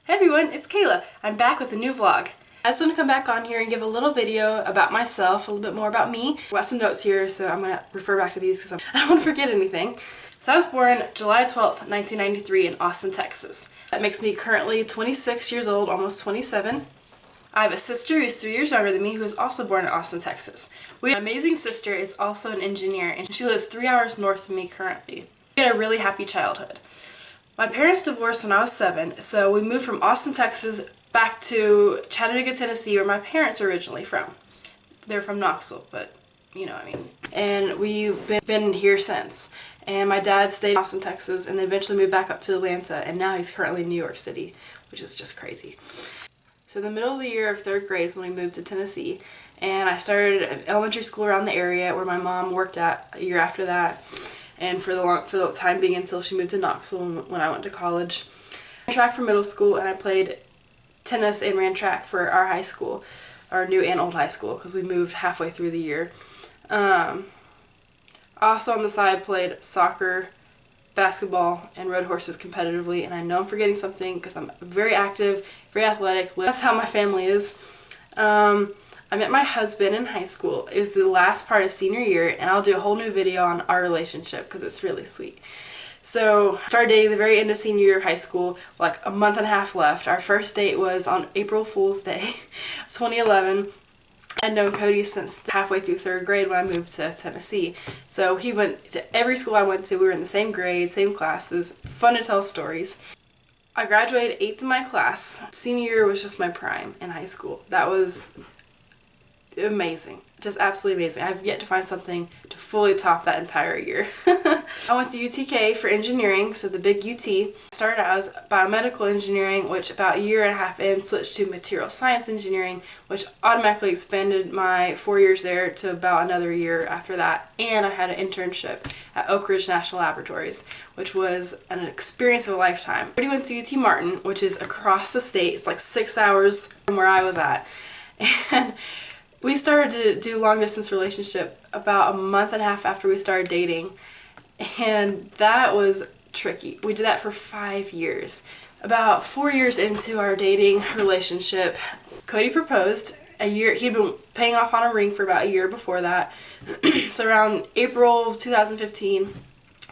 Hey everyone, it's Kayla. I'm back with a new vlog. I just want to come back on here and give a little video about myself, a little bit more about me. I've got some notes here, so I'm going to refer back to these because I don't want to forget anything. So I was born July 12th, 1993 in Austin, Texas. That makes me currently 26 years old, almost 27. I have a sister who's 3 years younger than me who was also born in Austin, Texas. My amazing sister is also an engineer and she lives 3 hours north of me currently. We had a really happy childhood. My parents divorced when I was 7, so we moved from Austin, Texas back to Chattanooga, Tennessee, where my parents are originally from. They're from Knoxville, but you know what I mean. And we've been here since. And my dad stayed in Austin, Texas, and then eventually moved back up to Atlanta, and now he's currently in New York City, which is just crazy. So in the middle of the year of 3rd grade is when we moved to Tennessee, and I started an elementary school around the area where my mom worked at a year after that. And for the time being until she moved to Knoxville when I went to college. I ran track for middle school, and I played tennis and ran track for our high school, our new and old high school, because we moved halfway through the year. Also on the side played soccer, basketball, and rode horses competitively, and I know I'm forgetting something because I'm very active, very athletic. That's how my family is. I met my husband in high school. It was the last part of senior year, and I'll do a whole new video on our relationship because it's really sweet. So, started dating the very end of senior year of high school, like a month and a half left. Our first date was on April Fool's Day, 2011. I'd known Cody since halfway through 3rd grade when I moved to Tennessee. So he went to every school I went to. We were in the same grade, same classes. It's fun to tell stories. I graduated 8th in my class. Senior year was just my prime in high school. That was amazing. Just absolutely amazing. I've yet to find something to fully top that entire year. I went to UTK for engineering, so the big UT. Started out as biomedical engineering, which about a year and a half in switched to material science engineering, which automatically expanded my 4 years there to about another year after that. And I had an internship at Oak Ridge National Laboratories, which was an experience of a lifetime. I went to UT Martin, which is across the state. It's like 6 hours from where I was at. And we started to do long distance relationship about a month and a half after we started dating, and that was tricky. We did that for 5 years. About 4 years into our dating relationship, Cody proposed. He'd been paying off on a ring for about a year before that. So around April of 2015,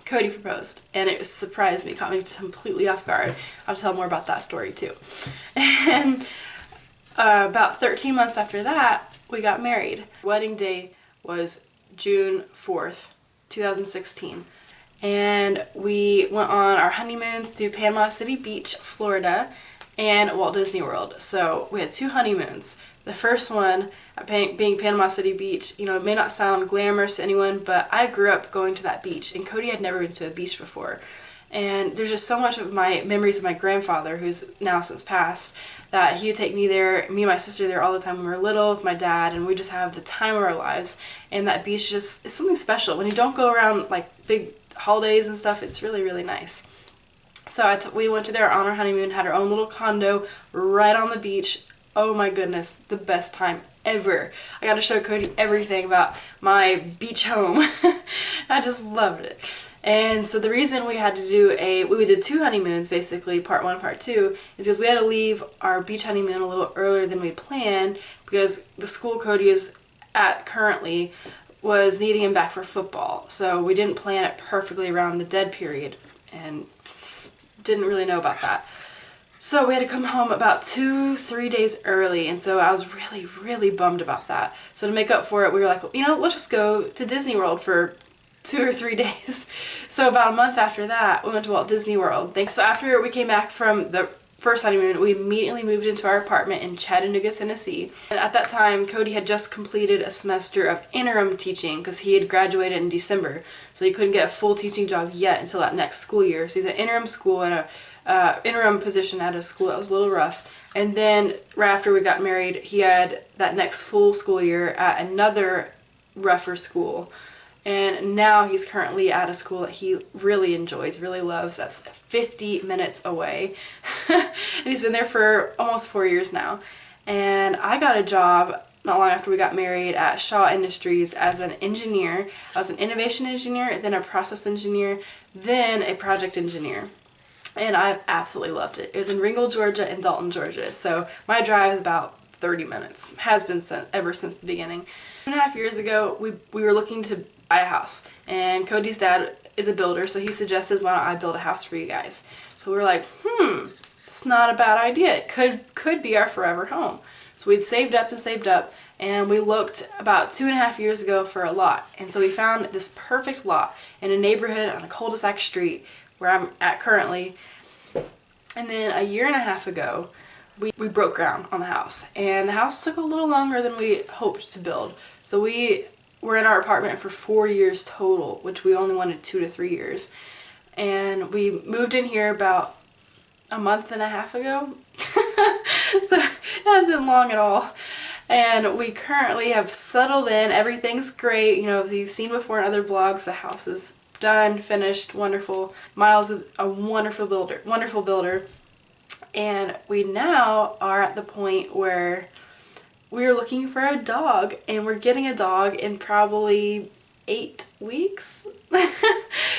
Cody proposed, and it surprised me, caught me completely off guard. I'll tell more about that story too. And about 13 months after that, we got married. Wedding day was June 4th, 2016. And we went on our honeymoons to Panama City Beach, Florida, and Walt Disney World. So we had 2 honeymoons. The first one, being Panama City Beach, you know, it may not sound glamorous to anyone, but I grew up going to that beach, and Cody had never been to a beach before. And there's just so much of my memories of my grandfather, who's now since passed, that he would take me there, me and my sister there all the time when we were little with my dad, and we just have the time of our lives. And that beach just is something special. When you don't go around like big holidays and stuff, it's really, really nice. So we went to there on our honeymoon, had our own little condo right on the beach. Oh my goodness, the best time ever. I got to show Cody everything about my beach home. I just loved it. And so the reason we had to do we did 2 honeymoons basically, part 1, part 2, is because we had to leave our beach honeymoon a little earlier than we planned because the school Cody is at currently was needing him back for football. So we didn't plan it perfectly around the dead period and didn't really know about that. So we had to come home about 2-3 days early, and so I was really, really bummed about that. So to make up for it, we were like, you know, let's just go to Disney World for 2 or 3 days. So about a month after that, we went to Walt Disney World. So after we came back from the first honeymoon, we immediately moved into our apartment in Chattanooga, Tennessee. And at that time, Cody had just completed a semester of interim teaching because he had graduated in December. So he couldn't get a full teaching job yet until that next school year. So he's at interim school and a interim position at a school that was a little rough. And then right after we got married, he had that next full school year at another rougher school. And now he's currently at a school that he really enjoys, really loves. That's 50 minutes away. And he's been there for almost 4 years now. And I got a job not long after we got married at Shaw Industries as an engineer. I was an innovation engineer, then a process engineer, then a project engineer. and I've absolutely loved it. It was in Ringgold, Georgia and Dalton, Georgia, so my drive is about 30 minutes. Has been ever since the beginning. 2.5 years ago, we were looking to buy a house, and Cody's dad is a builder, so he suggested, why don't I build a house for you guys? So we were like, it's not a bad idea. It could be our forever home. So we'd saved up, and we looked about 2.5 years ago for a lot. And so we found this perfect lot in a neighborhood on a cul-de-sac street where I'm at currently. And then 1.5 years ago, we broke ground on the house. And the house took a little longer than we hoped to build. So we were in our apartment for 4 years total, which we only wanted 2 to 3 years. And we moved in here about 1.5 months ago. So it hasn't been long at all. And we currently have settled in. Everything's great. You know, as you've seen before in other vlogs, the house is done, finished, wonderful. Miles is a wonderful builder. And we now are at the point where we're looking for a dog, and we're getting a dog in probably 8 weeks.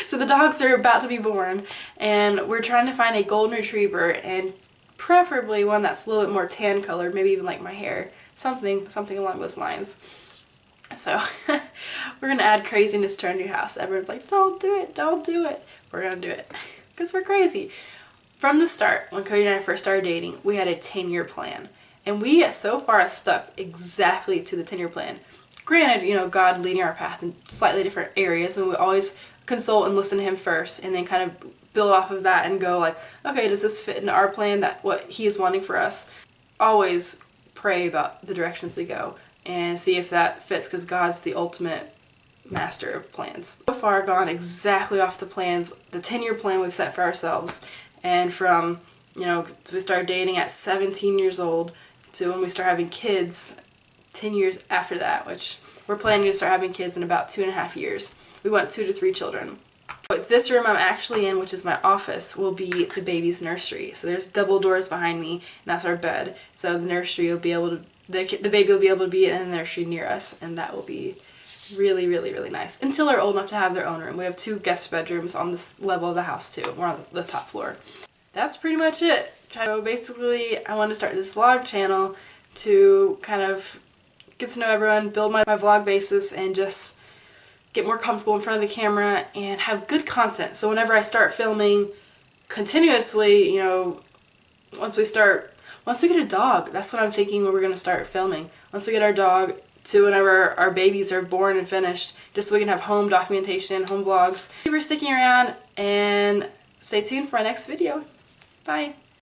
So the dogs are about to be born, and we're trying to find a golden retriever, and preferably one that's a little bit more tan colored, maybe even like my hair, something along those lines. So we're gonna add craziness to our new house. Everyone's like, don't do it, don't do it. We're gonna do it because we're crazy. From the start, when Cody and I first started dating, we had a 10-year plan, and we so far have stuck exactly to the 10-year plan. Granted, you know, God leading our path in slightly different areas, and we always consult and listen to him first, and then kind of build off of that and go like, okay, does this fit in our plan, that what he is wanting for us? Always pray about the directions we go and see if that fits, because God's the ultimate master of plans. So far gone exactly off the plans, the 10-year plan we've set for ourselves, and from, you know, we started dating at 17 years old to when we start having kids 10 years after that, which we're planning to start having kids in about 2.5 years. We want 2 to 3 children. But this room I'm actually in, which is my office, will be the baby's nursery. So there's double doors behind me, and that's our bed. So the nursery will be able to, the baby will be able to be in the nursery near us, and that will be really, really, really nice. Until they're old enough to have their own room. We have 2 guest bedrooms on this level of the house too. We're on the top floor. That's pretty much it. So basically, I want to start this vlog channel to kind of get to know everyone, build my vlog basis, and just get more comfortable in front of the camera and have good content. So whenever I start filming continuously, you know, once we get a dog, that's what I'm thinking when we're going to start filming. Once we get our dog, to whenever our babies are born and finished, just so we can have home documentation, home vlogs. Thank you for sticking around, and stay tuned for our next video. Bye.